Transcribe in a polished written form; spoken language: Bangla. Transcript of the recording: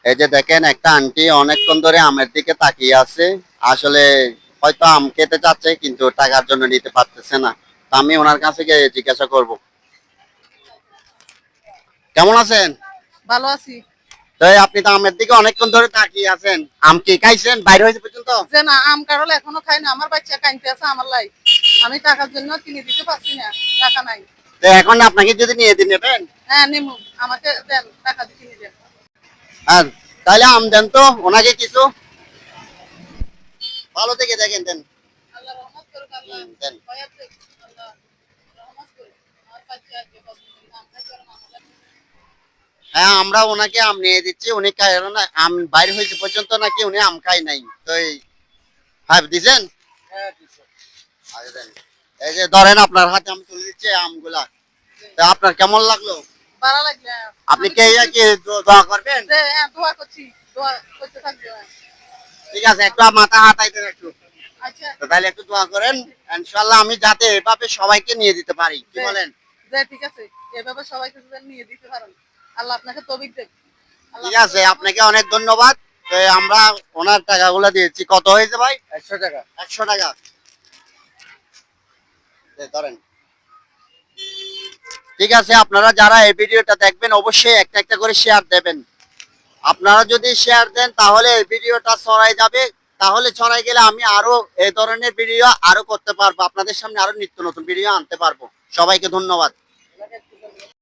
এই যে দেখেন একটা আন্টি অনেকক্ষণ ধরে আমের দিকে তাকিয়ে আছে। আসলে হয়তো আম খেতে চাচ্ছে কিন্তু টাকার জন্য নিতে পারতেছে না। তো আমি ওনার কাছে গিয়ে জিজ্ঞাসা করব। কেমন আছেন? ভালো আছি। তো আপনি তো আমের দিকে অনেকক্ষণ ধরে তাকিয়ে আছেন, আম কি খাইছেন বাইরে হয়েছে পর্যন্ত? যে না, আম কারল এখনো খাই না, আমার বাচ্চা কাইনতে আছে আমার লাই। আমি টাকার জন্য কিনে দিতে পারছি না, টাকা নাই। তো এখন আপনাকে যদি নিয়ে দিন নেবেন? হ্যাঁ নিমু, আমাকে দেন, টাকা দিয়ে কিনে দেন। আর তাহলে আম দেন তো ওনাকে কিছু, ভালো থেকে দেখেন দেন। আল্লাহ রহমত করুক, আল্লাহ দেন। ভয়াত দেখুক, আল্লাহ রহমত করুক। আমার বাচ্চা আছে আম খাইতে পারে না, আমার হ্যাঁ আমরা ওনাকে আম নিয়ে দিচ্ছি, উনি কারণ আম বাইরে হয়েছে পর্যন্ত নাকি উনি আম খাই নাই। তো এই হ্যাঁ দিছেন। আরে দেন। এই যে ধরেন আপনার হাতে আমি তুলে দিচ্ছি এই আমগুলা। তো আপনার কেমন লাগলো? ভালো লাগবে। আপনি আমি কে খুশি। কি দোয়া করবেন? যে হ্যাঁ, দোয়া করছি, দোয়া করতে থাকবে। ঠিক আছে, একটু মাথা হাতাই দেন একটু। আচ্ছা। তো তাহলে একটু দোয়া করেন, ইনশাআল্লাহ আমি যাতে এভাবে সবাইকে নিয়ে দিতে পারি, কি যে বলেন? যে ঠিক আছে, এভাবে সবাইকে যদি নিয়ে দিতে পারেন, আল্লাহ আপনাকে তৌফিক দেবে। আল্লাহ ঠিক আছে, আপনাকে রহমত আপনাকে অনেক ধন্যবাদ। তো আমরা ওনার টাকাগুলো দিয়েছি। কত হয়েছে ভাই? 100 টাকা। 100 টাকা ধরেন। ঠিক আছে, আপনারা যারা এই ভিডিওটা দেখবেন অবশ্যই একটা একটা করে শেয়ার দেবেন। আপনারা যদি শেয়ার দেন তাহলে এই ভিডিওটা ছড়াই যাবে। তাহলে ছড়াই গেলে আমি আরো এই ধরনের ভিডিও আরো করতে পারবো, আপনাদের সামনে আরো নিত্য নতুন ভিডিও আনতে পারবো। সবাইকে ধন্যবাদ।